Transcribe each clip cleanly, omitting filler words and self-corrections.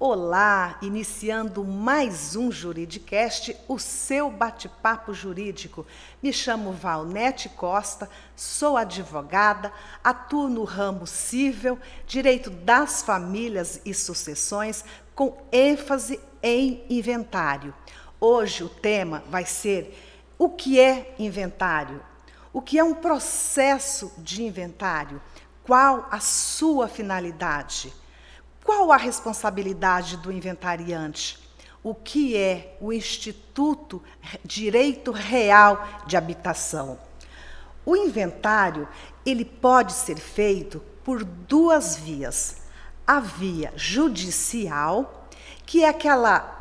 Olá, iniciando mais um Juridicast, o seu bate-papo jurídico. Me chamo Valnete Costa, sou advogada, atuo no ramo civil, direito das famílias e sucessões, com ênfase em inventário. Hoje o tema vai ser o que é inventário? O que é um processo de inventário? Qual a sua finalidade? Qual a responsabilidade do inventariante? O que é o Instituto Direito Real de Habitação? O inventário, ele pode ser feito por duas vias. A via judicial, que é aquela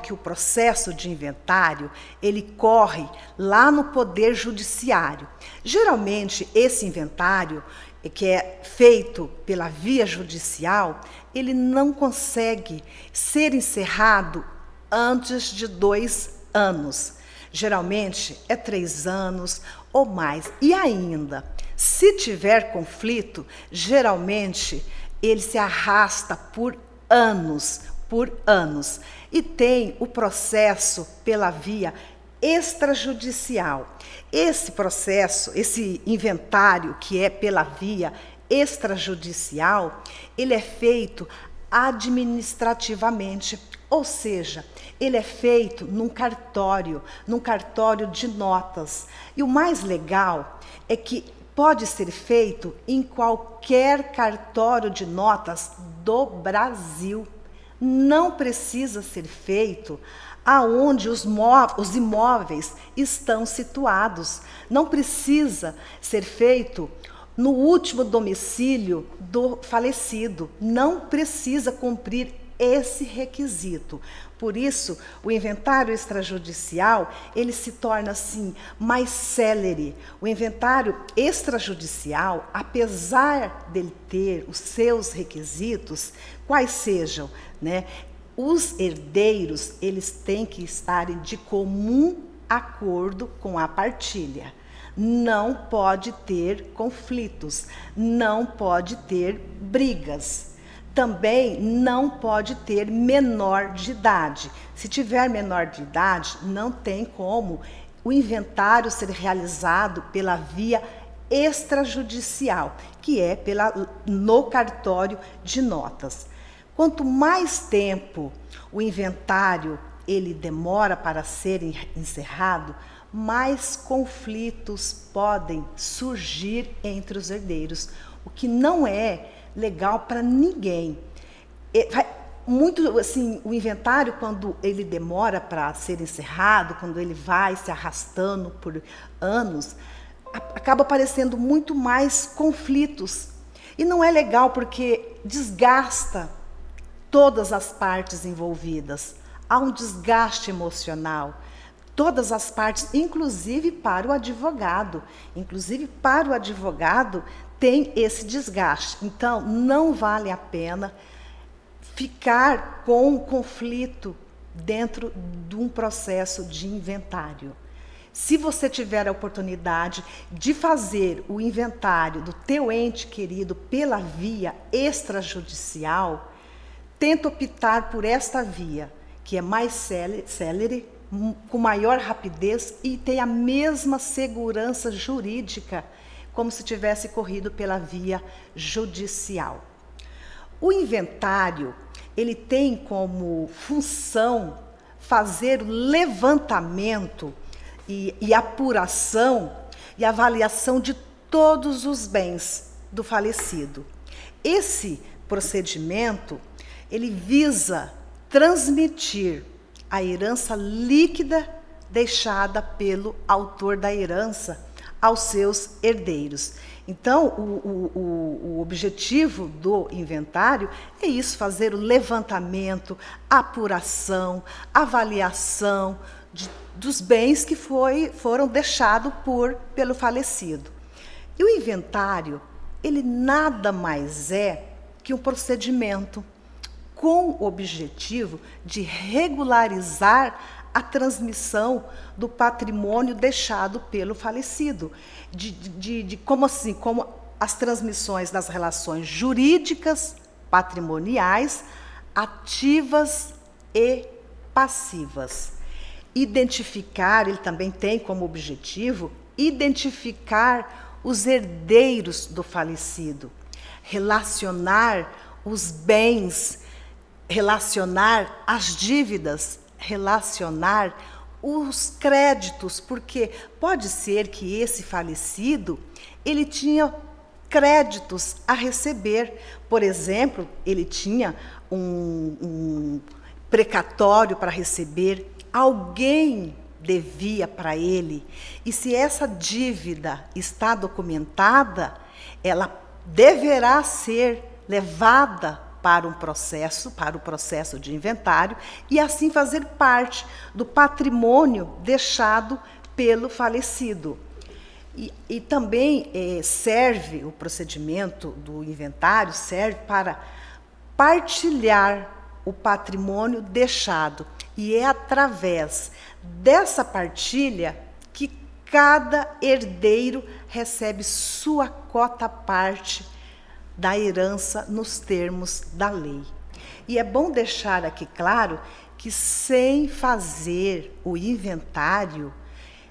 que o processo de inventário, ele corre lá no Poder Judiciário. Geralmente, esse inventário, que é feito pela via judicial, ele não consegue ser encerrado antes de 2 anos. Geralmente, é 3 anos ou mais. E ainda, se tiver conflito, geralmente, ele se arrasta por anos. E tem o processo pela via extrajudicial. Esse processo, esse inventário que é pela via extrajudicial, ele é feito administrativamente, ou seja, ele é feito num cartório de notas. E o mais legal é que pode ser feito em qualquer cartório de notas do Brasil. Não precisa ser feito aonde os imóveis estão situados. Não precisa ser feito no último domicílio do falecido. Não precisa cumprir esse requisito. Por isso, o inventário extrajudicial, ele se torna, assim, mais célere. O inventário extrajudicial, apesar dele ter os seus requisitos, quais sejam, né? Os herdeiros, eles têm que estarem de comum acordo com a partilha. Não pode ter conflitos, não pode ter brigas. Também não pode ter menor de idade. Se tiver menor de idade, não tem como o inventário ser realizado pela via extrajudicial, que é no cartório de notas. Quanto mais tempo o inventário ele demora para ser encerrado, mais conflitos podem surgir entre os herdeiros, o que não é legal para ninguém. Muito assim, o inventário, quando ele demora para ser encerrado, quando ele vai se arrastando por anos, acaba aparecendo muito mais conflitos. E não é legal porque desgasta todas as partes envolvidas. Há um desgaste emocional. Todas as partes, inclusive para o advogado. Inclusive para o advogado tem esse desgaste. Então, não vale a pena ficar com um conflito dentro de um processo de inventário. Se você tiver a oportunidade de fazer o inventário do teu ente querido pela via extrajudicial, tenta optar por esta via, que é mais célere, com maior rapidez e tem a mesma segurança jurídica, como se tivesse corrido pela via judicial. O inventário, ele tem como função fazer o levantamento e apuração e avaliação de todos os bens do falecido. Esse procedimento, ele visa transmitir a herança líquida deixada pelo autor da herança aos seus herdeiros. Então, o objetivo do inventário é isso, fazer o levantamento, apuração, avaliação dos bens que foram deixados pelo falecido. E o inventário, ele nada mais é que um procedimento com o objetivo de regularizar a transmissão do patrimônio deixado pelo falecido. Como assim? Como as transmissões das relações jurídicas, patrimoniais, ativas e passivas. Identificar, ele também tem como objetivo, identificar os herdeiros do falecido, relacionar os bens, relacionar as dívidas, relacionar os créditos, porque pode ser que esse falecido, ele tinha créditos a receber. Por exemplo, ele tinha um precatório para receber, alguém devia para ele, e se essa dívida está documentada, ela deverá ser levada para o processo de inventário, e assim fazer parte do patrimônio deixado pelo falecido. E também serve, o procedimento do inventário serve para partilhar o patrimônio deixado, e é através dessa partilha que cada herdeiro recebe sua cota-parte da herança nos termos da lei. E é bom deixar aqui claro que, sem fazer o inventário,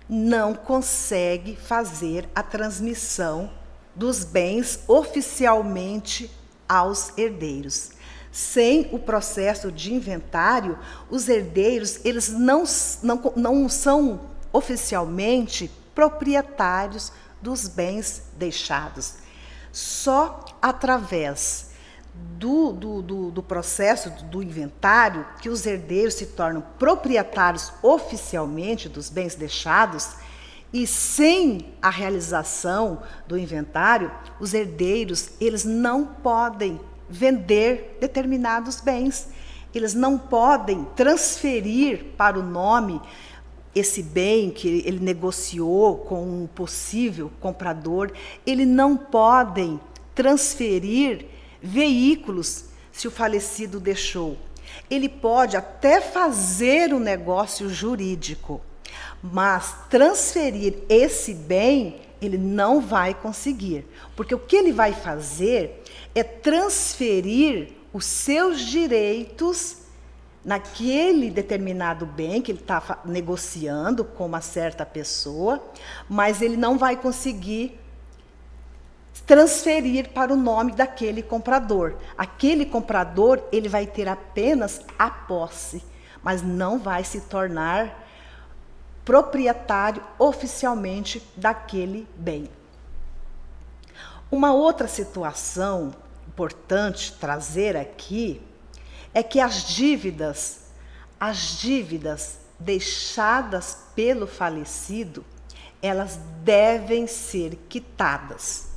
não consegue fazer a transmissão dos bens oficialmente aos herdeiros. Sem o processo de inventário, os herdeiros eles não são oficialmente proprietários dos bens deixados. Só através do processo do inventário que os herdeiros se tornam proprietários oficialmente dos bens deixados, e sem a realização do inventário, os herdeiros eles não podem vender determinados bens, eles não podem transferir para o nome esse bem que ele negociou com um possível comprador, eles não podem transferir veículos se o falecido deixou. Ele pode até fazer um negócio jurídico, mas transferir esse bem ele não vai conseguir, porque o que ele vai fazer é transferir os seus direitos naquele determinado bem que ele está negociando com uma certa pessoa, mas ele não vai conseguir transferir para o nome daquele comprador. Aquele comprador ele vai ter apenas a posse, mas não vai se tornar proprietário oficialmente daquele bem. Uma outra situação importante trazer aqui é que as dívidas deixadas pelo falecido, elas devem ser quitadas.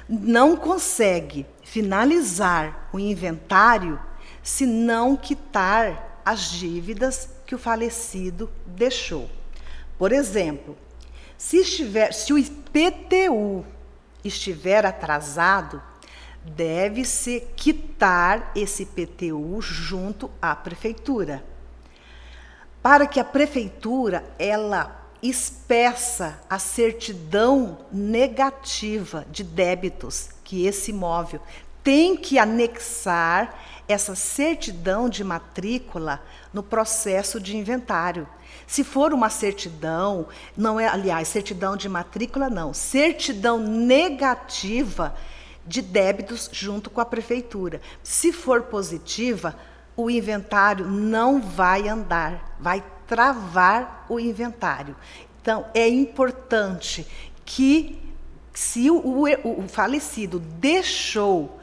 Não consegue finalizar o inventário se não quitar as dívidas que o falecido deixou. Por exemplo, se o IPTU estiver atrasado, deve-se quitar esse IPTU junto à prefeitura, para que a prefeitura ela espeça a certidão negativa de débitos que esse imóvel tem que anexar essa certidão de matrícula no processo de inventário. Se for uma certidão, não é, aliás, certidão de matrícula não, certidão negativa de débitos junto com a prefeitura. Se for positiva, o inventário não vai andar, vai travar o inventário. Então, é importante que, se o falecido deixou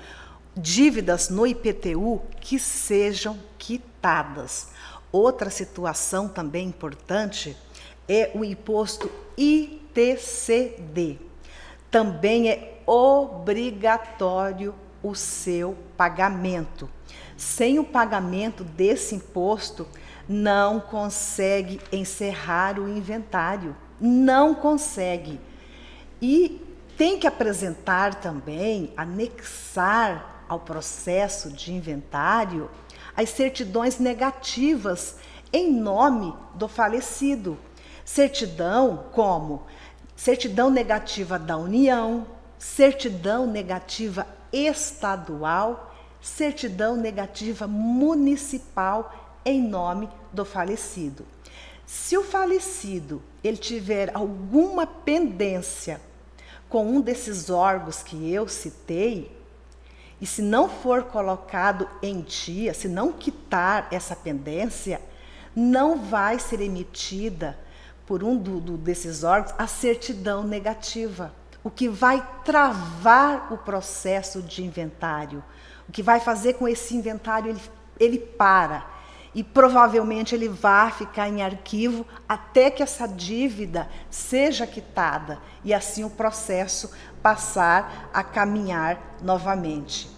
dívidas no IPTU, que sejam quitadas. Outra situação também importante é o imposto ITCD. Também é obrigatório o seu pagamento. Sem o pagamento desse imposto, não consegue encerrar o inventário. Não consegue. E tem que apresentar também, anexar ao processo de inventário, as certidões negativas em nome do falecido. Certidão como certidão negativa da União, certidão negativa estadual, certidão negativa municipal em nome do falecido. Se o falecido ele tiver alguma pendência com um desses órgãos que eu citei, e se não for colocado em dia, se não quitar essa pendência, não vai ser emitida por um desses órgãos a certidão negativa, o que vai travar o processo de inventário, o que vai fazer com esse inventário ele para, e provavelmente ele vai ficar em arquivo até que essa dívida seja quitada, e assim o processo passar a caminhar novamente.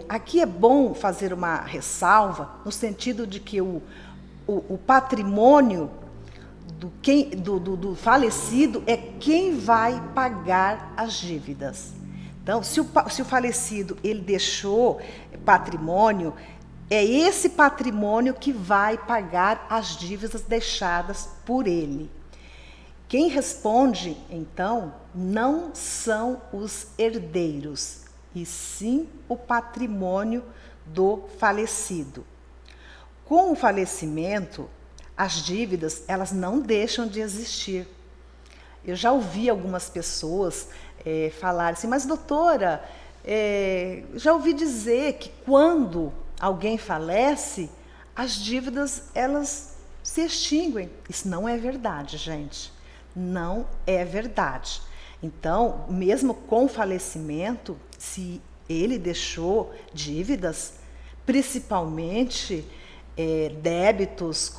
Aqui é bom fazer uma ressalva, no sentido de que o patrimônio do falecido é quem vai pagar as dívidas. Então, se o falecido ele deixou patrimônio, é esse patrimônio que vai pagar as dívidas deixadas por ele. Quem responde, então, não são os herdeiros, e sim o patrimônio do falecido. Com o falecimento, as dívidas elas não deixam de existir. Eu já ouvi algumas pessoas falarem assim, mas doutora, já ouvi dizer que quando alguém falece, as dívidas elas se extinguem. Isso não é verdade, gente. Não é verdade. Então, mesmo com o falecimento, se ele deixou dívidas, principalmente débitos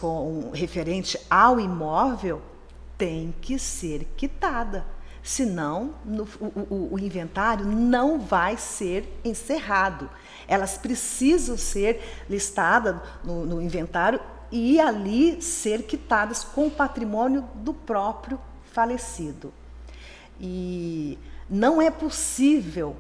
referente ao imóvel, tem que ser quitada. Senão, o inventário não vai ser encerrado. Elas precisam ser listadas no inventário e ali ser quitadas com o patrimônio do próprio falecido. E não é possível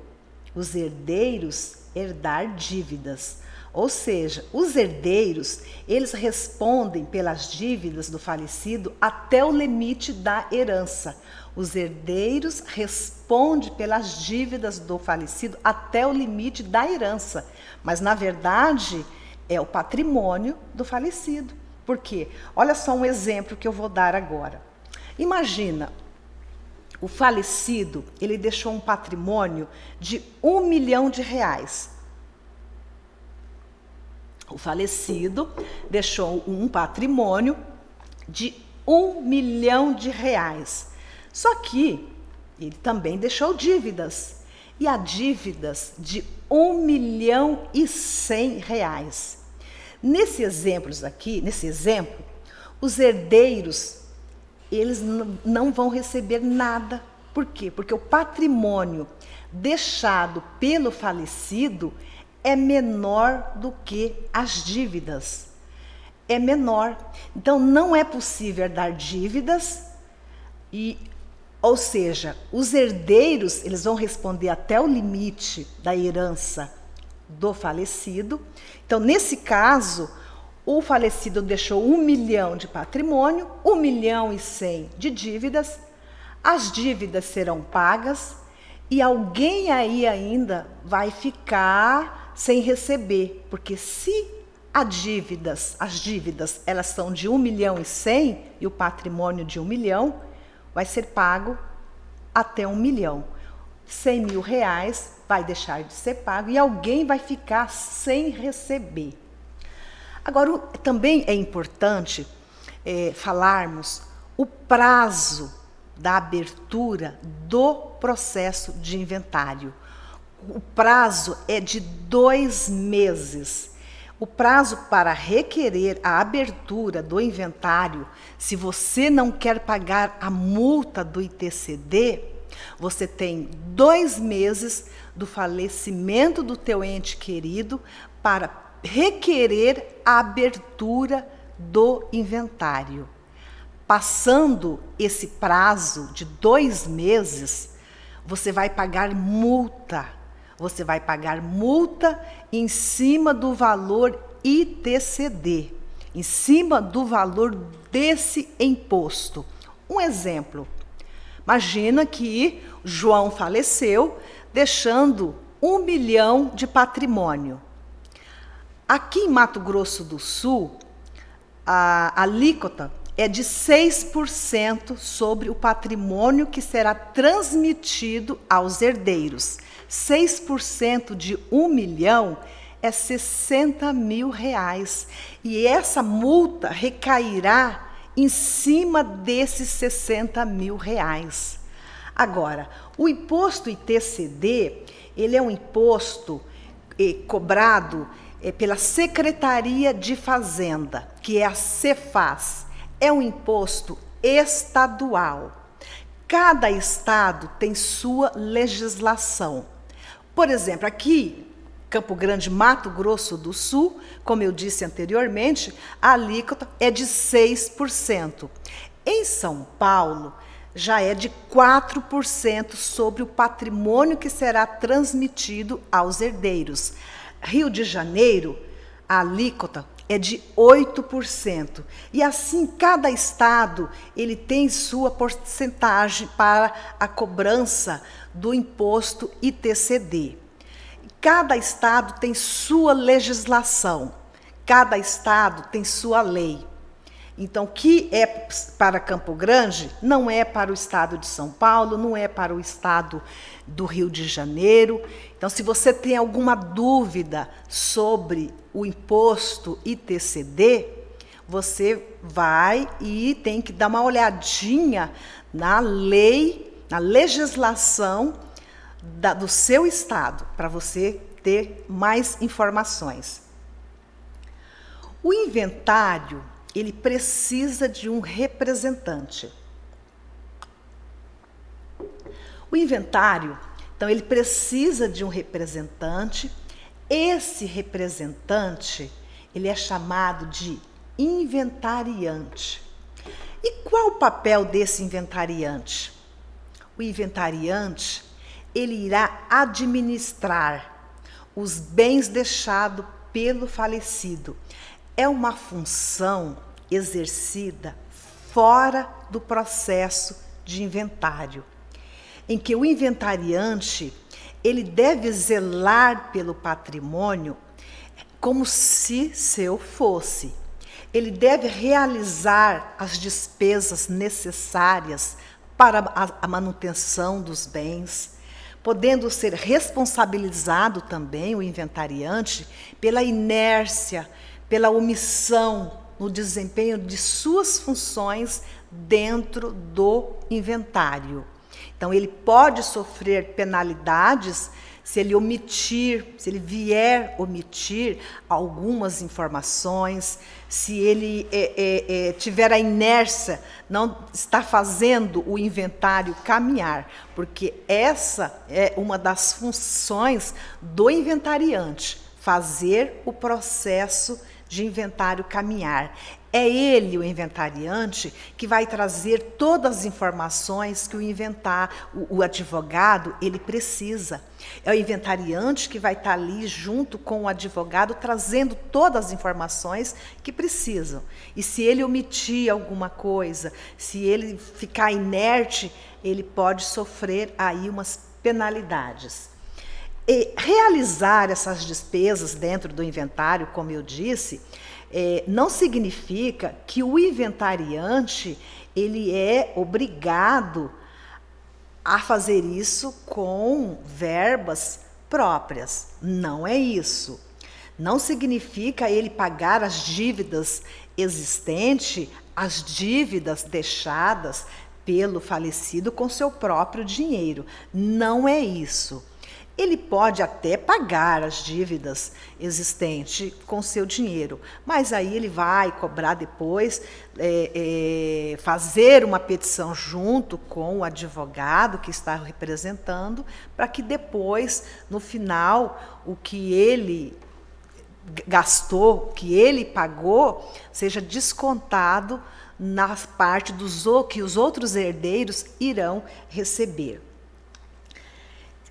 os herdeiros herdar dívidas. Ou seja, os herdeiros, eles respondem pelas dívidas do falecido até o limite da herança. Os herdeiros respondem pelas dívidas do falecido até o limite da herança. Mas, na verdade, é o patrimônio do falecido. Por quê? Olha só um exemplo que eu vou dar agora. Imagina, o falecido, ele deixou um patrimônio de R$1 milhão. O falecido deixou um patrimônio de R$1 milhão. Só que ele também deixou dívidas. E há dívidas de R$1,1 milhão. Nesse exemplo, os herdeiros, eles não vão receber nada. Por quê? Porque o patrimônio deixado pelo falecido é menor do que as dívidas. É menor. Então, não é possível herdar dívidas, ou seja, os herdeiros eles vão responder até o limite da herança do falecido. Então, nesse caso, o falecido deixou 1 milhão de patrimônio, 1 milhão e 100 de dívidas, as dívidas serão pagas e alguém aí ainda vai ficar sem receber, porque se as dívidas elas são de 1 milhão e 100 e o patrimônio de 1 milhão, vai ser pago até 1 milhão. R$100 mil vai deixar de ser pago e alguém vai ficar sem receber. Agora, também é importante falarmos o prazo da abertura do processo de inventário. O prazo é de 2 meses. O prazo para requerer a abertura do inventário, se você não quer pagar a multa do ITCD, você tem 2 meses do falecimento do teu ente querido para requerer a abertura do inventário. Passando esse prazo de 2 meses, você vai pagar multa. Você vai pagar multa em cima do valor ITCD, em cima do valor desse imposto. Um exemplo. Imagina que João faleceu, deixando 1 milhão de patrimônio. Aqui em Mato Grosso do Sul, a alíquota é de 6% sobre o patrimônio que será transmitido aos herdeiros. 6% de 1 milhão é R$60 mil. E essa multa recairá em cima desses R$60 mil. Agora, o imposto ITCD, ele é um imposto cobrado pela Secretaria de Fazenda, que é a Cefaz. É um imposto estadual. Cada estado tem sua legislação. Por exemplo, aqui, Campo Grande, Mato Grosso do Sul, como eu disse anteriormente, a alíquota é de 6%. Em São Paulo, já é de 4% sobre o patrimônio que será transmitido aos herdeiros. Rio de Janeiro, a alíquota é de 8%. E assim, cada estado ele tem sua porcentagem para a cobrança do imposto ITCD. Cada estado tem sua legislação, cada estado tem sua lei. Então, o que é para Campo Grande não é para o estado de São Paulo, não é para o estado do Rio de Janeiro. Então, se você tem alguma dúvida sobre o imposto ITCD, você vai e tem que dar uma olhadinha na lei, na legislação do seu estado, para você ter mais informações. O inventário, ele precisa de um representante. O inventário, então, ele precisa de um representante. Esse representante, ele é chamado de inventariante. E qual o papel desse inventariante? O inventariante, ele irá administrar os bens deixados pelo falecido. É uma função exercida fora do processo de inventário, em que o inventariante ele deve zelar pelo patrimônio como se seu fosse. Ele deve realizar as despesas necessárias para a manutenção dos bens, podendo ser responsabilizado também o inventariante pela inércia, pela omissão no desempenho de suas funções dentro do inventário. Então, ele pode sofrer penalidades se ele vier omitir algumas informações, se ele tiver a inércia, não está fazendo o inventário caminhar, porque essa é uma das funções do inventariante, fazer o processo de inventário caminhar. É ele, o inventariante, que vai trazer todas as informações que o advogado ele precisa. É o inventariante que vai estar ali junto com o advogado, trazendo todas as informações que precisam. E se ele omitir alguma coisa, se ele ficar inerte, ele pode sofrer aí umas penalidades. E realizar essas despesas dentro do inventário, como eu disse, não significa que o inventariante ele é obrigado a fazer isso com verbas próprias. Não é isso. Não significa ele pagar as dívidas existentes, as dívidas deixadas pelo falecido com seu próprio dinheiro. Não é isso. Ele pode até pagar as dívidas existentes com seu dinheiro, mas aí ele vai cobrar depois, fazer uma petição junto com o advogado que está representando, para que depois, no final, o que ele gastou, que ele pagou, seja descontado na parte que os outros herdeiros irão receber.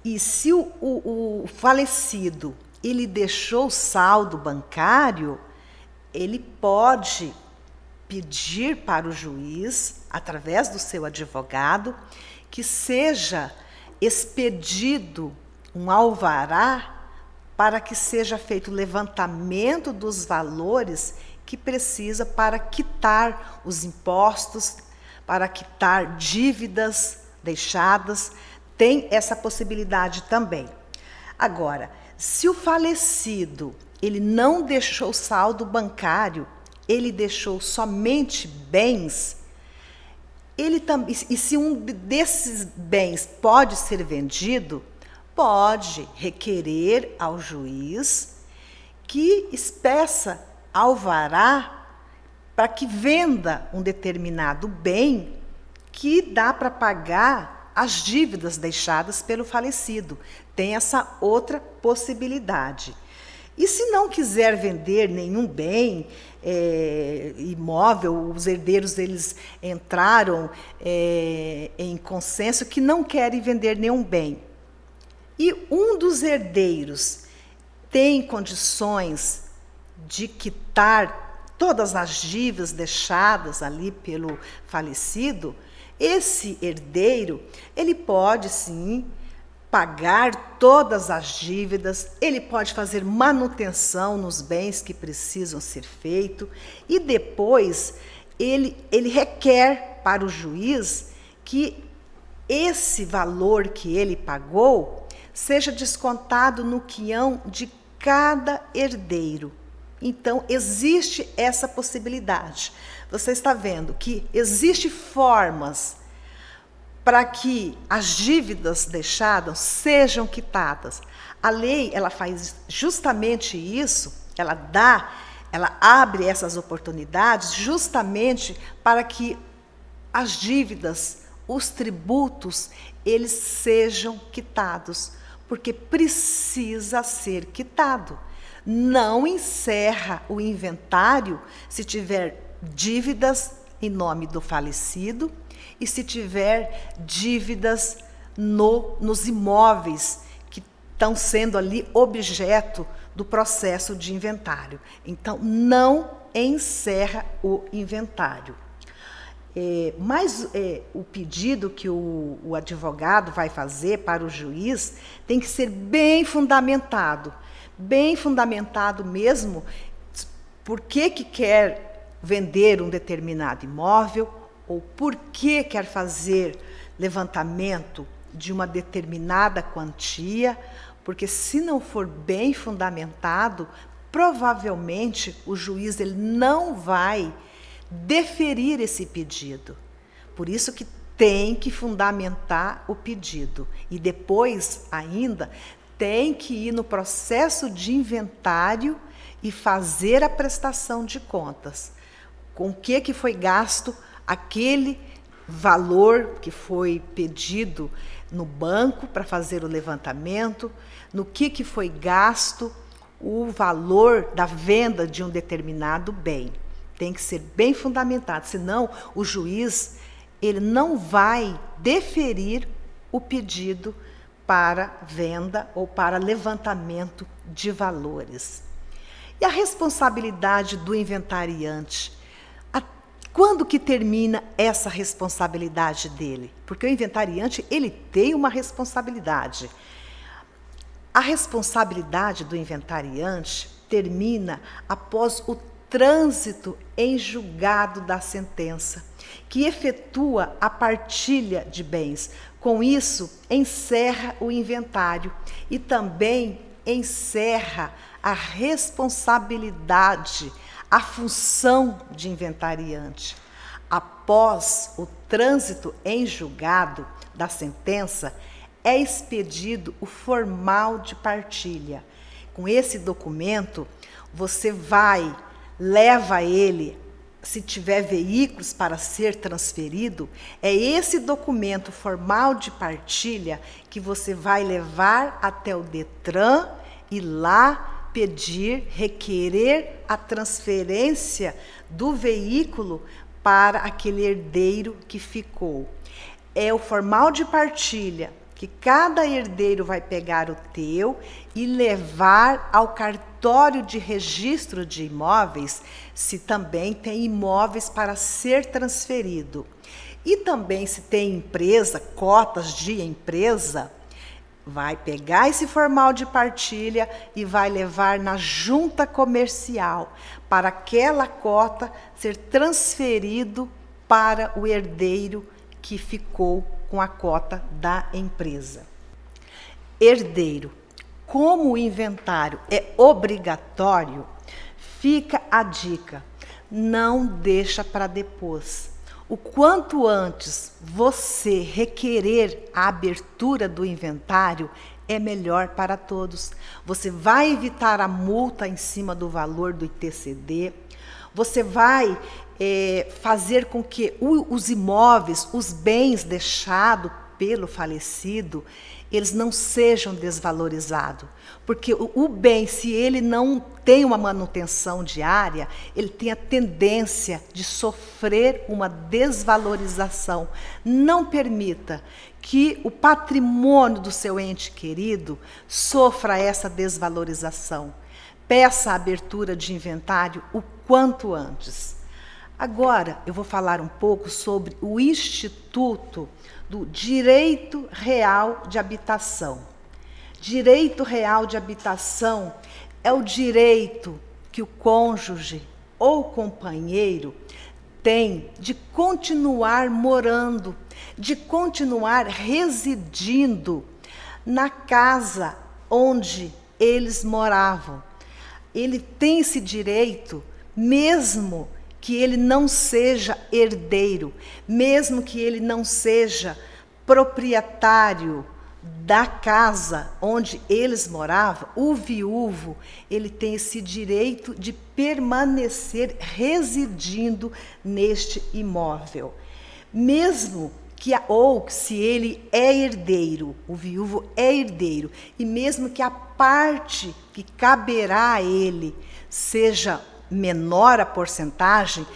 E se o falecido ele deixou saldo bancário, ele pode pedir para o juiz, através do seu advogado, que seja expedido um alvará para que seja feito o levantamento dos valores que precisa para quitar os impostos, para quitar dívidas deixadas. Tem essa possibilidade também. Agora, se o falecido ele não deixou saldo bancário, ele deixou somente bens, e se um desses bens pode ser vendido, pode requerer ao juiz que expeça alvará para que venda um determinado bem que dá para pagar as dívidas deixadas pelo falecido. Tem essa outra possibilidade. E se não quiser vender nenhum bem imóvel, os herdeiros eles entraram em consenso que não querem vender nenhum bem, e um dos herdeiros tem condições de quitar todas as dívidas deixadas ali pelo falecido, esse herdeiro ele pode sim pagar todas as dívidas, ele pode fazer manutenção nos bens que precisam ser feitos, e depois ele requer para o juiz que esse valor que ele pagou seja descontado no quião de cada herdeiro. Então, existe essa possibilidade. Você está vendo que existem formas para que as dívidas deixadas sejam quitadas. A lei, ela faz justamente isso, ela abre essas oportunidades justamente para que as dívidas, os tributos, eles sejam quitados, porque precisa ser quitado. Não encerra o inventário se tiver dívidas em nome do falecido e se tiver dívidas nos imóveis que estão sendo ali objeto do processo de inventário. Então, não encerra o inventário. Mas o pedido que o advogado vai fazer para o juiz tem que ser bem fundamentado mesmo, por que quer vender um determinado imóvel, ou por que quer fazer levantamento de uma determinada quantia, porque se não for bem fundamentado, provavelmente o juiz ele não vai deferir esse pedido. Por isso que tem que fundamentar o pedido. E depois, ainda, tem que ir no processo de inventário e fazer a prestação de contas. Com o que foi gasto aquele valor que foi pedido no banco para fazer o levantamento, no que foi gasto o valor da venda de um determinado bem. Tem que ser bem fundamentado, senão o juiz ele não vai deferir o pedido para venda ou para levantamento de valores. E a responsabilidade do inventariante? Quando que termina essa responsabilidade dele? Porque o inventariante ele tem uma responsabilidade. A responsabilidade do inventariante termina após o trânsito em julgado da sentença, que efetua a partilha de bens. Com isso, encerra o inventário e também encerra a responsabilidade, a função de inventariante. Após o trânsito em julgado da sentença, é expedido o formal de partilha. Com esse documento, você leva ele, se tiver veículos para ser transferido, é esse documento formal de partilha que você vai levar até o Detran e lá requerer a transferência do veículo para aquele herdeiro que ficou. É o formal de partilha que cada herdeiro vai pegar o teu e levar ao cartório de registro de imóveis, se também tem imóveis para ser transferido. E também se tem empresa, cotas de empresa, vai pegar esse formal de partilha e vai levar na junta comercial para aquela cota ser transferido para o herdeiro que ficou com a cota da empresa. Herdeiro. Como o inventário é obrigatório, fica a dica: não deixa para depois. O quanto antes você requerer a abertura do inventário, é melhor para todos. Você vai evitar a multa em cima do valor do ITCD, você vai fazer com que os imóveis, os bens deixados pelo falecido, eles não sejam desvalorizados. Porque o bem, se ele não tem uma manutenção diária, ele tem a tendência de sofrer uma desvalorização. Não permita que o patrimônio do seu ente querido sofra essa desvalorização. Peça a abertura de inventário o quanto antes. Agora, eu vou falar um pouco sobre o Instituto do Direito Real de Habitação. Direito real de habitação é o direito que o cônjuge ou companheiro tem de continuar morando, de continuar residindo na casa onde eles moravam. Ele tem esse direito mesmo que ele não seja herdeiro, mesmo que ele não seja proprietário da casa onde eles moravam, o viúvo, ele tem esse direito de permanecer residindo neste imóvel. Mesmo que, ou se ele é herdeiro, o viúvo é herdeiro, e mesmo que a parte que caberá a ele seja menor a porcentagem,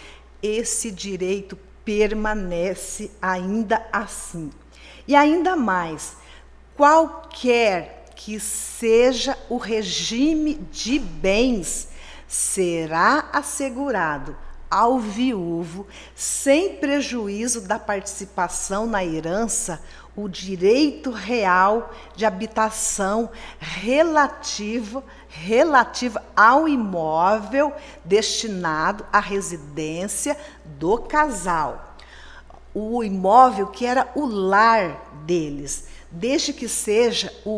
esse direito permanece ainda assim. E ainda mais, qualquer que seja o regime de bens, será assegurado ao viúvo, sem prejuízo da participação na herança, o direito real de habitação relativo ao imóvel destinado à residência do casal. O imóvel que era o lar deles, desde que seja o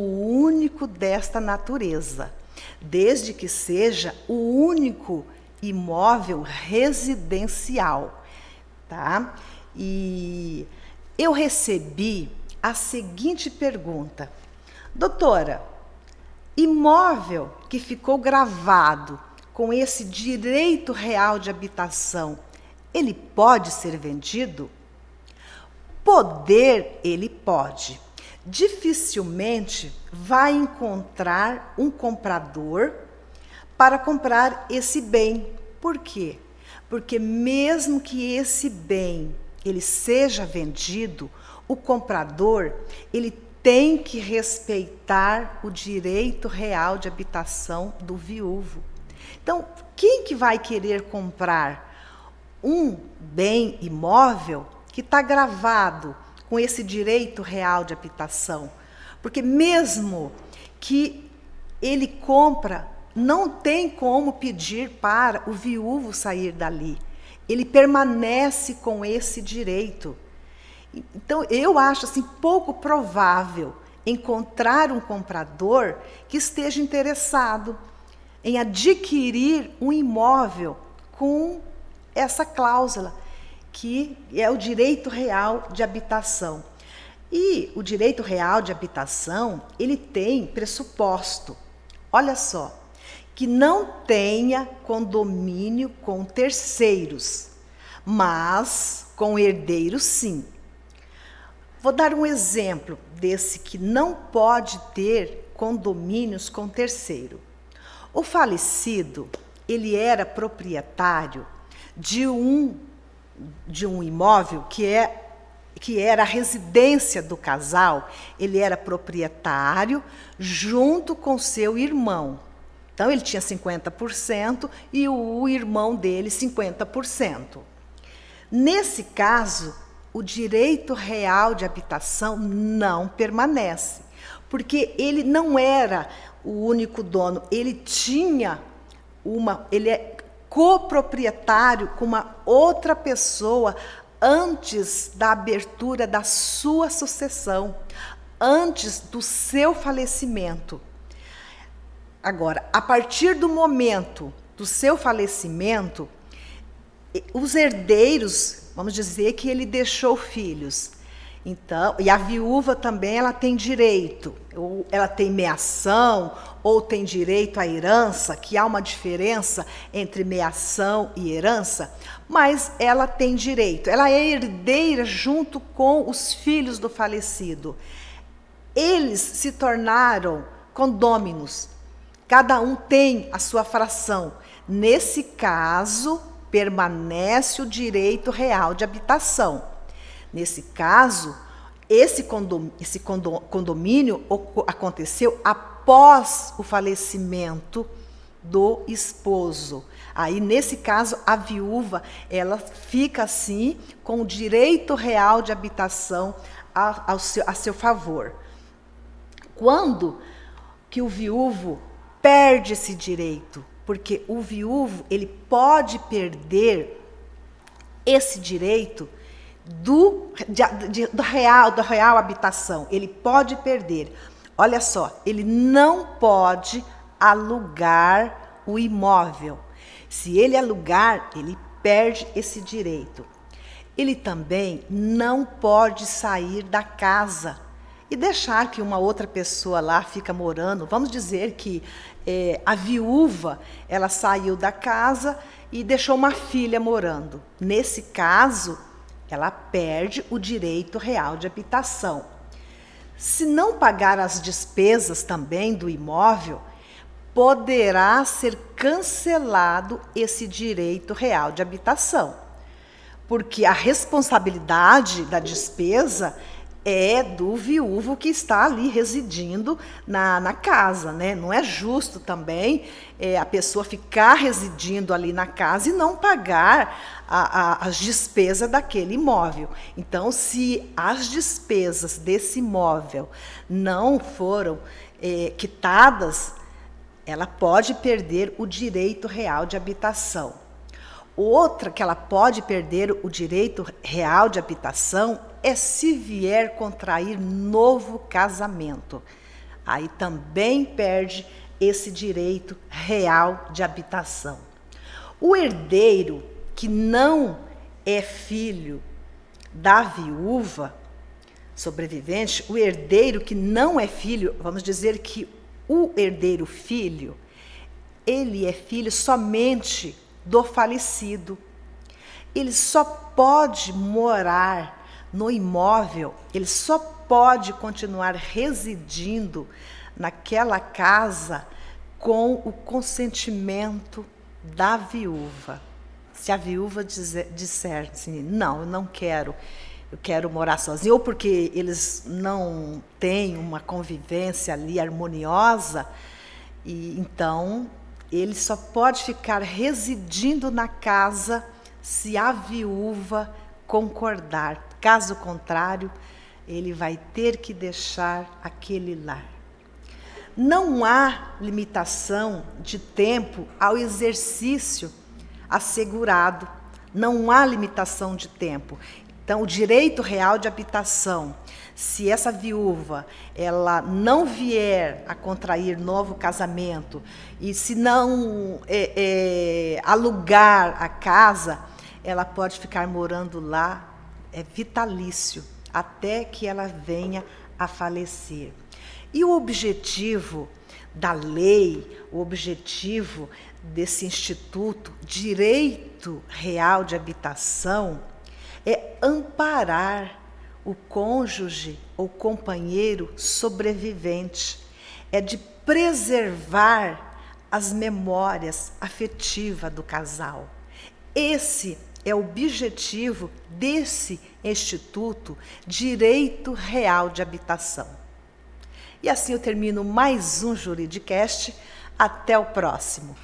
único desta natureza, desde que seja o único imóvel residencial, tá? E eu recebi a seguinte pergunta: doutora, imóvel que ficou gravado com esse direito real de habitação, ele pode ser vendido? Poder, ele pode. Dificilmente vai encontrar um comprador para comprar esse bem. Por quê? Porque mesmo que esse bem ele seja vendido, o comprador ele tem que respeitar o direito real de habitação do viúvo. Então, quem que vai querer comprar um bem imóvel que está gravado com esse direito real de habitação? Porque mesmo que ele compra, não tem como pedir para o viúvo sair dali. Ele permanece com esse direito. Então, eu acho assim, pouco provável encontrar um comprador que esteja interessado em adquirir um imóvel com essa cláusula, que é o direito real de habitação. E o direito real de habitação, ele tem pressuposto. Olha só, que não tenha condomínio com terceiros, mas com herdeiros sim. Vou dar um exemplo desse que não pode ter condomínios com terceiro. O falecido, ele era proprietário de um imóvel que que era a residência do casal, ele era proprietário junto com seu irmão. Então, ele tinha 50% e o irmão dele 50%. Nesse caso, o direito real de habitação não permanece, porque ele não era o único dono, ele é coproprietário com uma outra pessoa antes da abertura da sua sucessão, antes do seu falecimento. Agora, a partir do momento do seu falecimento, os herdeiros, vamos dizer que ele deixou filhos. Então, e a viúva também, ela tem direito, ou ela tem meação, ou tem direito à herança, que há uma diferença entre meação e herança, mas ela tem direito, ela é herdeira junto com os filhos do falecido. Eles se tornaram condôminos, cada um tem a sua fração. Nesse caso, permanece o direito real de habitação. Nesse caso, esse condomínio aconteceu após o falecimento do esposo. Aí, nesse caso, a viúva, ela fica assim com o direito real de habitação a seu favor. Quando que o viúvo perde esse direito? Porque o viúvo, ele pode perder esse direito da real habitação. Ele pode perder. Olha só, ele não pode alugar o imóvel. Se ele alugar, ele perde esse direito. Ele também não pode sair da casa e deixar que uma outra pessoa lá fica morando. Vamos dizer que a viúva, ela saiu da casa e deixou uma filha morando. Nesse caso, ela perde o direito real de habitação. Se não pagar as despesas também do imóvel, poderá ser cancelado esse direito real de habitação, porque a responsabilidade da despesa é do viúvo que está ali residindo na casa, né? Não é justo também a pessoa ficar residindo ali na casa e não pagar as despesas daquele imóvel. Então, se as despesas desse imóvel não foram quitadas, ela pode perder o direito real de habitação. Outra que ela pode perder o direito real de habitação é se vier contrair novo casamento. Aí também perde esse direito real de habitação. O herdeiro que não é filho da viúva sobrevivente, o herdeiro que não é filho, vamos dizer que o herdeiro filho, ele é filho somente do falecido. Ele só pode morar no imóvel, ele só pode continuar residindo naquela casa com o consentimento da viúva. Se a viúva disser assim, não, eu não quero, eu quero morar sozinho, ou porque eles não têm uma convivência ali harmoniosa, e então ele só pode ficar residindo na casa se a viúva concordar. Caso contrário, ele vai ter que deixar aquele lar. Não há limitação de tempo ao exercício assegurado. Não há limitação de tempo. Então, o direito real de habitação, se essa viúva ela não vier a contrair novo casamento e se não alugar a casa, ela pode ficar morando lá, vitalício, até que ela venha a falecer. E o objetivo da lei, o objetivo desse instituto, direito real de habitação, é amparar o cônjuge ou companheiro sobrevivente, é de preservar as memórias afetivas do casal. Esse é o objetivo desse Instituto Direito Real de Habitação. E assim eu termino mais um Juridicast. Até o próximo.